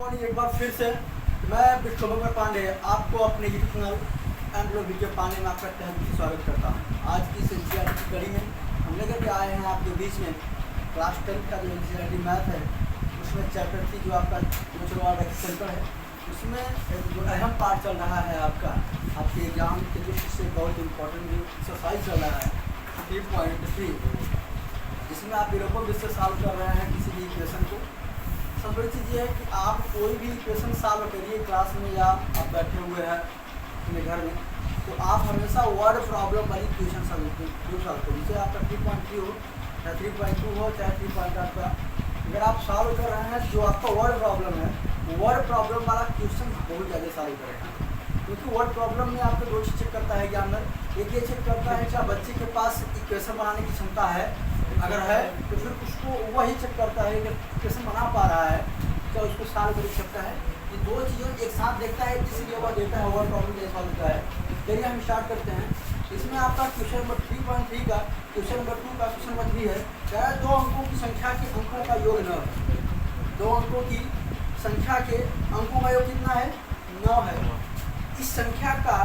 एक बार फिर से मैं विश्वभंकर पांडे आपको अपने यूट्यूब चैनल एंड वीडियो पाने में आपका तहे दिल से स्वागत करता हूँ। आज की इस एनसीईआरटी की कड़ी में हम लेकर के आए हैं आपके बीच में क्लास 10 का जो एनसीईआरटी मैथ है, उसमें चैप्टर 3 जो आपका नेचुरल एक्सेंटर है, उसमें जो अहम पार्ट चल रहा है आपके एग्जाम के लिए इससे बहुत इम्पोर्टेंट जो एक्सरसाइज चल रहा है 3.3, जिसमें आप विलोपन से सॉल्व कर रहे हैं किसी भी इक्वेशन को। सबसे बड़ी चीज़ ये है कि आप कोई भी इक्वेशन सॉल्व करिए क्लास में या आप बैठे हुए हैं अपने घर में, तो आप हमेशा वर्ड प्रॉब्लम वाली इक्वेशन सॉल्व करिए। जैसे आपका 3.3 हो या 3.2 हो चाहे 3.8 का, अगर आप सॉल्व कर रहे हैं जो आपका वर्ड प्रॉब्लम है, वर्ड प्रॉब्लम वाला क्वेश्चन बहुत ज़्यादा सॉल्व करेगा, क्योंकि वर्ड प्रॉब्लम में आपको दो चीज़ चेक करता है एग्जामिनर। एक ये चेक करता है क्या बच्चे के पास इक्वेशन बनाने की क्षमता है, अगर है तो फिर उसको वही चेक करता है कि इक्वेशन बना पा रहा है क्या, उसको सॉल्व कर सकता है। ये दो चीज़ों एक साथ देखता है, इसलिए वह देता है वर्ड प्रॉब्लम जैसा सॉल्व होता है। चलिए हम स्टार्ट करते हैं। इसमें आपका क्वेश्चन नंबर 3.3 का, क्वेश्चन नंबर 2 का, क्वेश्चन नंबर 3 है क्या है, 2 अंकों की संख्या के अंकों का योग 9 है। 2 अंकों की संख्या के अंकों का योग कितना है, 9 है। इस संख्या का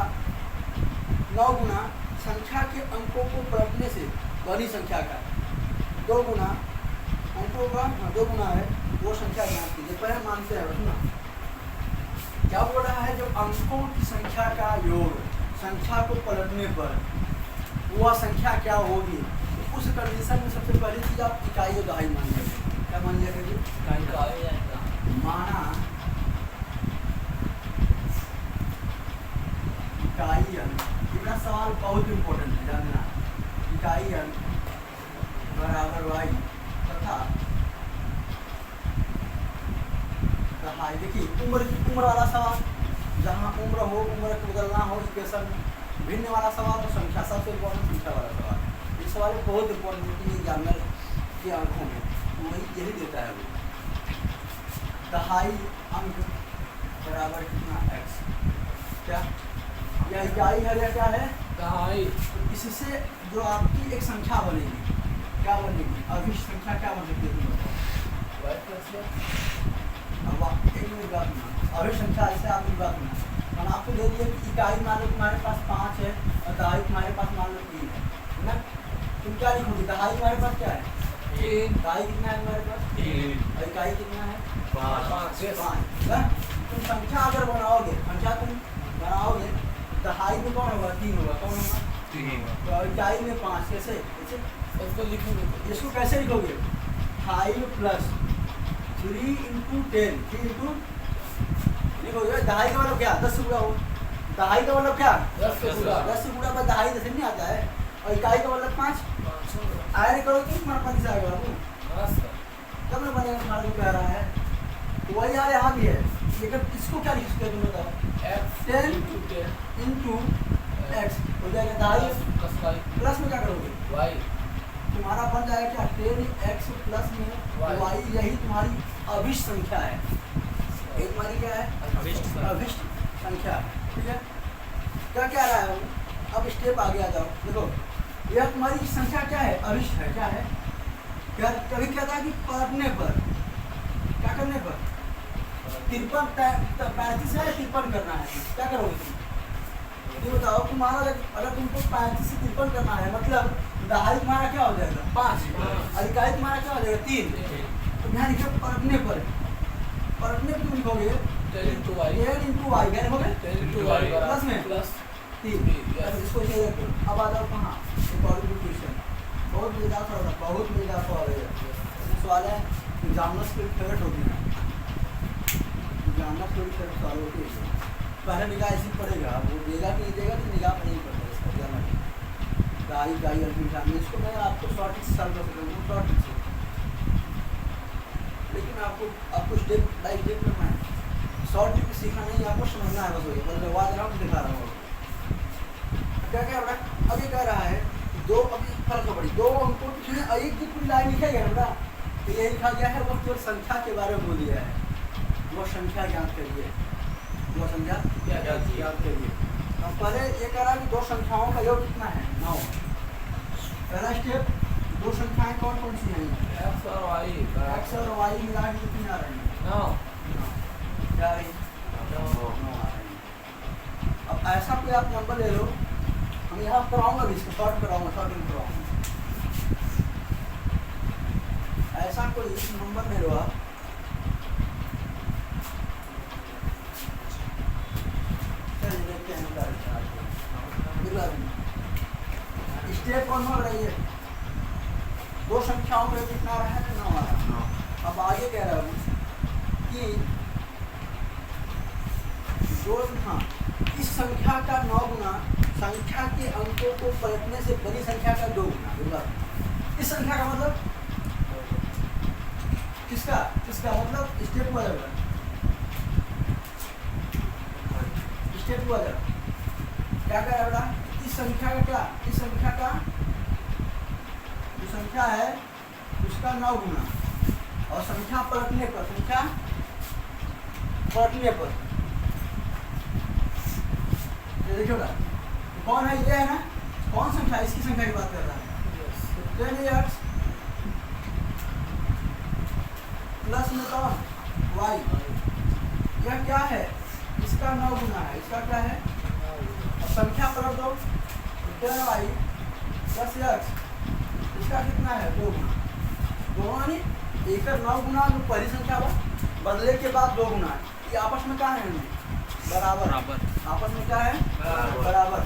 9 गुना संख्या के अंकों को पलटने से बड़ी संख्या का 2 गुना अंकों का 2 गुना है वो संख्या ज्ञात कीजिए। पहले मानते हैं रखना क्या बोल रहा है, जब अंकों की संख्या का योग संख्या को पलटने पर वह संख्या क्या होगी, तो उस कंडीशन में सबसे पहली चीज आप इकाई और दहाई मान लीजिए। क्या मान लिया करिए, माना इकाई अंक। इतना सवाल बहुत इंपॉर्टेंट है जानना। इकाई अंक बराबर वाई तथा दहाई। देखिए उम्र वाला सवाल, जहाँ उम्र हो, उम्र को बदलना हो इक्वेशन में, भिन्न वाला सवाल और संख्या सबसे इम्पोर्टेंट संख्या वाला सवाल। ये सवाल बहुत इम्पोर्टेंट होती है एग्जामिनर की आंखों में, वही यही देता है वो। दहाई अंक बराबर कितना x, क्या यह इकाई है या क्या है, दहाई। तो इससे जो आपकी एक संख्या बनेगी क्या बनेगी, अभिष्ट संख्या क्या बन सकती है, अभिष्ट संख्या। ऐसे आप बात में हम आपको दे दिए कि इकाई मान लो तुम्हारे पास 5 है और दहाई तुम्हारे पास मान लो 3 है ना, तुम क्या लिखोगे, दहाई तुम्हारे पास क्या है 3, दहाई कितना है तुम्हारे पास 3 और इकाई कितना है 5। तुम संख्या अगर बनाओगे, संख्या तुम बनाओगे, दहाई में कौन होगा 3 होगा, कौन होगा 3, तो इकाई में 5। कैसे इसको लिखोगे, इसको कैसे लिखोगे, 5 + 3 × 10, 3 इंटू लिखोगे। दहाई का मतलब क्या, 10 से गुणा हो। दहाई का मतलब क्या 10 से गुणा, 10 से गुणा पर दहाई 10 नहीं आता है, और इकाई का मतलब 5 ऐड करो तो तुम्हारा 5 आएगा बाबू, तब ना बनेगा तुम्हारा जो कह रहा है। तो वही यार यहाँ भी है, लेकिन इसको क्या लिख सकते हैं तुम बताओ, 10 × x हो जाएगा दहाई प्लस में क्या करोगे y, तुम्हारा बन जाएगा क्या 10x प्लस में y। यही तुम्हारी अभिष्ट संख्या है, ये तुम्हारी क्या है अभिष्ट संख्या। ठीक है, क्या क्या रहा है वो, अब स्टेप आगे आ जाओ। देखो यह तुम्हारी संख्या क्या है, अभिष्ट है। क्या है, क्या कभी क्या था कि पढ़ने पर क्या करने पर 35 है 53 करना है, क्या करोगे तुम, ये बताओ। तुम्हारा अगर तुमको 35 से 53 करना है, मतलब दहाई तुम्हारा क्या हो जाएगा 5 और इकाई तुम्हारा क्या हो जाएगा 3। तो यहाँ लिखो पलटने पर, पलटने पर तुम लिखोगे 10 × y, क्या लिखोगे 10 × y प्लस में प्लस 3। इसको अब आ जाओ कहाँ, क्वेश्चन बहुत मजेदार सवाल है, बहुत मजेदार सवाल है। सवाल है एग्जामिनर्स की फेवरेट होती है, एग्जामिनर्स की फेवरेट सवाल होती है। पहले निगाह ऐसी पड़ेगा, वो देगा कि नहीं देगा, तो निगाह पर नहीं पड़ता इसका ध्यान रखिए। गाई अल्फी, इसको मैं आपको शॉर्ट ट्रिक से सॉल्व कर सकता हूँ, शॉर्ट ट्रिक से, लेकिन आपको स्टेप बाई स्टेप करना है। शॉर्ट ट्रिक सीखना नहीं, आपको समझना है बस, वही मतलब वाद रहा हूँ दिखा रहा हूँ। क्या क्या बेटा, अब ये कह रहा है दो, अभी फर्क पड़ी 2 अंकों की एक की पूरी लाइन लिखेगा बेटा, तो ये लिखा गया है वो केवल संख्या के बारे में बोल दिया है, वो संख्या ज्ञात करिए, वो संख्या ज्ञात करिए। अब पहले ये कह रहा है कि 2 संख्याओं का योग कितना है 9। पहला स्टेप, 2 संख्याएं कौन कौन सी हैं, x और y मिला के कितनी आ रही है 9। क्या आ रही है? 9 आ रही है। अब ऐसा कोई आप नंबर ले लो, हम यहाँ कराऊंगा भी, इसको शॉर्ट कराऊंगा, शॉर्टिंग कराऊंगा। ऐसा कोई नंबर ले लो आप, चलिए देखते हैं स्टेप वन हो रही है, दो संख्याओं में कितना आ रहा है? 9 आ रहा है। अब आगे कह रहा हूँ कि हाँ, इस संख्या का 9 गुना संख्या के अंकों को पलटने से बड़ी संख्या का 2 गुना। इस संख्या का मतलब किसका किसका मतलब स्टेप हुआ जाएगा, स्टेप हुआ जाएगा। क्या कह रहा है? इस संख्या का क्या, इस संख्या का जो संख्या है उसका 9 गुना, और संख्या पलटने पर, संख्या पलटने पर देखिए कौन है, ये है ना, कौन संख्या, इसकी संख्या की बात कर रहा है। 10x प्लस में कौन y, यह क्या है? इसका 9 गुना है, इसका क्या है? और संख्या पलट दो, 10y प्लस x, इसका कितना है? 2 गुना। दोनों नहीं, एक 9 गुना जो पहली संख्या बदले के बाद 2 गुना है, ये आपस में क्या है? बराबर। आपस में क्या है? बराबर।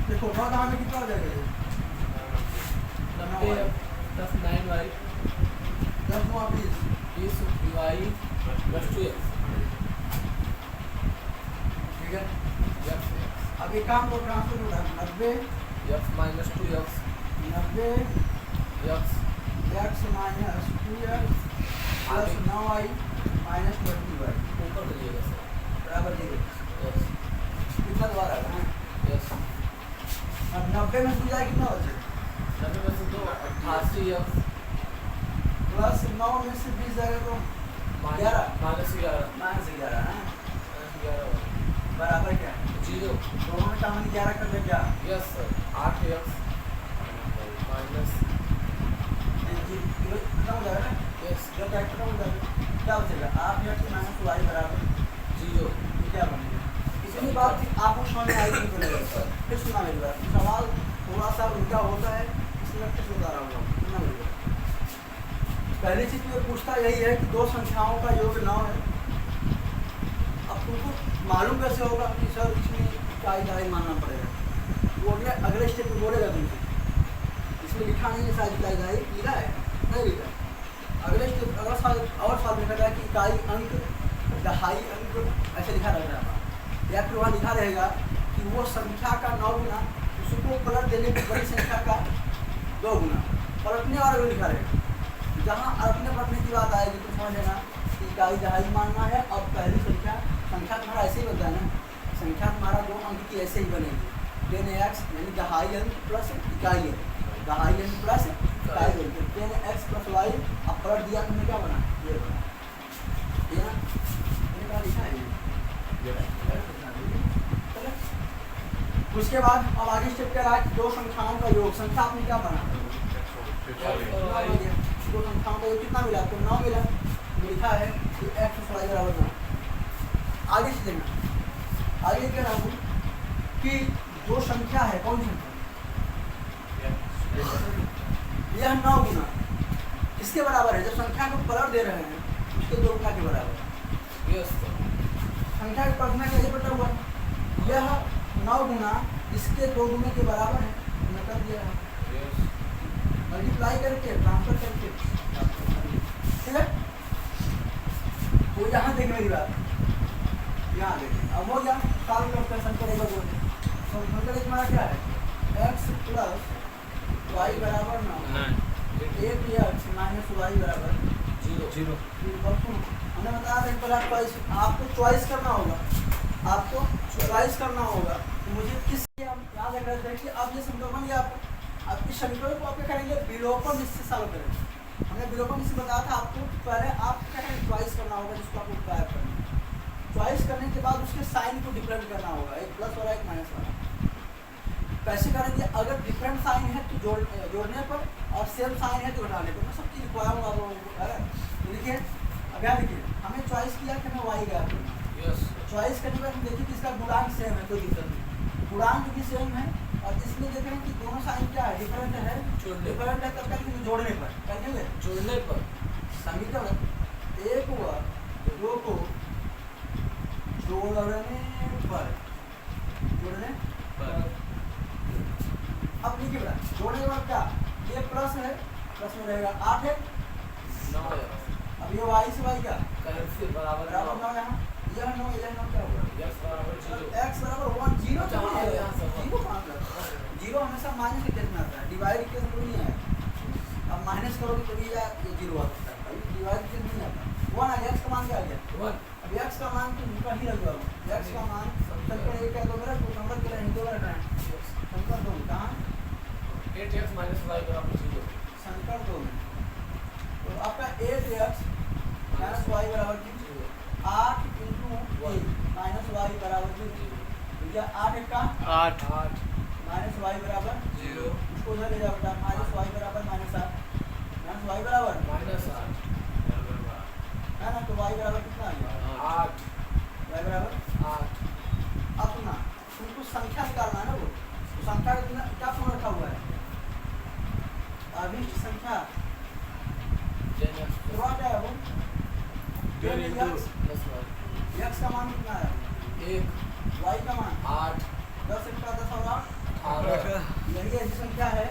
देखो 9 कहाँ में कितना हो जाएगा? 9y 10 9 20y plus 2x। ठीक है, अब एक काम को ट्रांसफर होता है, 90 x minus 2x 90 x minus 2x plus 9y minus 20y ऊपर लीजिएगा सर। बराबर देंगे। यस कितना दोबारा है? यस। अब 90 में से जाए कितना बचेगा? 90 में से 2 88x प्लस 9 में से 20 जाएगा तो 11 माइनस 11 माइनस 11 है, 11 बराबर क्या है? 0। दोनों में कॉमन 11 कर दे क्या? Yes sir. 8x माइनस कितना हो जाएगा ना? यस जब फैक्टर हो जाएगा क्या बचेगा? 8x माइनस y बराबर 0। क्या बनेगा? इतनी बात आपको समझ में आएगी नहीं बोलेगा सर। फिर सुना मेरी बात, सवाल थोड़ा सा उल्टा होता है, इसलिए फिर बता रहा हूँ, सुना मेरी बात। पहली चीज तो पूछता यही है कि दो संख्याओं का योग 9 है। अब तुमको मालूम कैसे होगा कि सर इसमें कायदाई मानना पड़ेगा? वो अगले स्टेप में बोलेगा तुमसे, इसमें लिखा नहीं है शायद कायदाई, लिखा है नहीं लिखा। अगले स्टेप अगला साल और साल में कहता है कि इकाई अंक, दहाई अंक, ऐसे लिखा रहेगा, या फिर वहाँ लिखा रहेगा कि वो संख्या का 9 गुना उसको पलट देने की बड़ी संख्या का 2 गुना, पलटने वाला भी लिखा रहेगा। जहाँ अपने पलटने की बात आएगी तो समझ लेना कि इकाई दहाई मानना है। अब पहली संख्या तुम्हारा ऐसे ही बनता है ना, संख्या तुम्हारा 2 अंक की ऐसे ही बनेगी। 10x यानी दहाई अंक प्लस इकाई अंक, दहाई अंक प्लस इकाई अंक, 10x प्लस y। अब पलट दिया तुमने, क्या बना? ये बना, ये ना, ये क्या लिखा है? उसके बाद अब आगे स्टेप क्या रहा? दो संख्याओं का योग, संख्या आपने क्या बना? दो संख्याओं का योग कितना मिला? तो 9 मिला, लिखा है कि x प्लस y बराबर 9। आगे से देखना, आगे कह रहा हूँ कि जो संख्या है, कौन संख्या? यह 9 गुना किसके बराबर है? जब संख्या को पलट दे रहे हैं उसके 2 गुना के बराबर है। Yes sir. संख्या का पलटना कैसे पलटा हुआ? यह 9 गुना इसके 2 गुने के बराबर है, हमने कर दिया है, मल्टीप्लाई करके, ट्रांसफर करके, ठीक है। तो यहाँ देखें मेरी बात, यहाँ देखें, अब हो गया सॉल्व करते हैं। संकर एक बोल, संकर एक हमारा क्या है? x प्लस y बराबर 9, 8x माइनस y बराबर 0। हमने बताया था पहले आपको चॉइस करना होगा, आपको चॉइस करना होगा कि मुझे किस, हम याद रख रहे थे कि अब ये समीकरण बन गया आपको। आपकी समीकरण को आप क्या करेंगे? विलोपन इससे सॉल्व करेंगे। हमने विलोपन इससे बताया था आपको, पहले आप क्या करेंगे? चॉइस करना होगा, जिसको आपको टाइप करना है। चॉइस करने के बाद उसके साइन को डिफरेंट करना होगा, एक प्लस वाला एक माइनस वाला। कैसे करेंगे? अगर डिफरेंट साइन है तो जोड़ने पर, और सेम साइन है तो घटाने पर। मैं सब चीज़ लिखवाऊंगा आप लोगों को। देखिए अब यहाँ देखिए, हमें चॉइस किया कि हमें वाई ज्ञात करना है। यस चॉइस करने के बाद हम देखिए कि इसका गुणांक सेम है, कोई दिक्कत नहीं, गुणांक भी सेम है। और इसमें देख रहे हैं कि दोनों साइन क्या है, डिफरेंट है। जोड़ने डिफरेंट है तब तक जोड़ने पर क्या कहेंगे, जोड़ने पर समीकरण एक व दो को जोड़ने पर, जोड़ने पर अब लिखिए बेटा, जोड़ने के बाद क्या, ये प्लस है, प्लस में रहेगा 8 है। 9 x अब ये वाई से वाई क्या कैंसिल बराबर बराबर 9 यहाँ, यह 9 क्या होगा, x बराबर 0 x बराबर 1 जीरो अच्छा, हाँ, यहाँ से वन। जीरो कहाँ पे, जीरो हमेशा माइनस के केस में आता है, डिवाइड के केस में नहीं है। अब माइनस करोगे तभी ये जीरो आ सकता है, भाई डिवाइड के केस नहीं आता। 1 आ गया, x का मान क्या आ गया, 1 अब x का मान तो उनका ही लग जाएगा, x का मान समीकरण एक है, दो मेरा टू नंबर के लिए दो मेरा है, समीकरण दो कहाँ 8x minus y बराबर 0 समीकरण दो में, तो आपका 8x माइनस वाई बराबर 0, 8 इंटू 1 माइनस वाई बराबर 0, भैया 8 एक का 8 माइनस वाई बराबर 0 उसको उधर ले जाओ बेटा, माइनस वाई बराबर माइनस 8, माइनस वाई बराबर minus 8 है ना, तो वाई बराबर कितना आ गया 8 वाई बराबर 8 अब सुना, तुमको संख्या निकालना है ना, वो तो संख्या का तुमने क्या फॉर्म रखा हुआ है, अभिष्ट संख्या 10x पूरा क्या है वो 10 x, plus y x का मान कितना है, 1 y का मान 8 10 एक का 10 और 8, 18 यही ऐसी संख्या है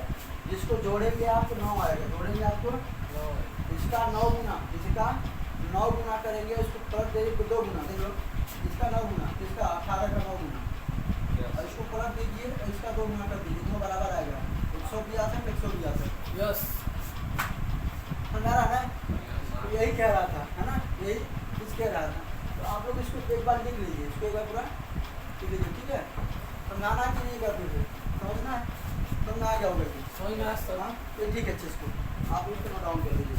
जिसको जोड़ेंगे आपको 9 आएगा, जोड़ेंगे आपको 9 इसका 9 गुना, इसका 9 गुना करेंगे, उसको प्लस देंगे 2 गुना, देख लो इसका 9 गुना, इसका 18 का 9 गुना, और इसको प्लस दीजिए और इसका 2 गुना कर दीजिए, दोनों बराबर आएगा 182 182, यस समझा रहा है, तो यही कह रहा था है ना, यही कुछ कह रहा था। तो आप लोग इसको एक बार लिख लीजिए, इसको एक बार पूरा लिख लीजिए, ठीक है, समझाना कि नहीं करते थे, समझना है, समझ में आ गया होगा कि समझ में आया सर हाँ, ये ठीक है, अच्छे इसको आप इसको नोट डाउन कर लीजिए।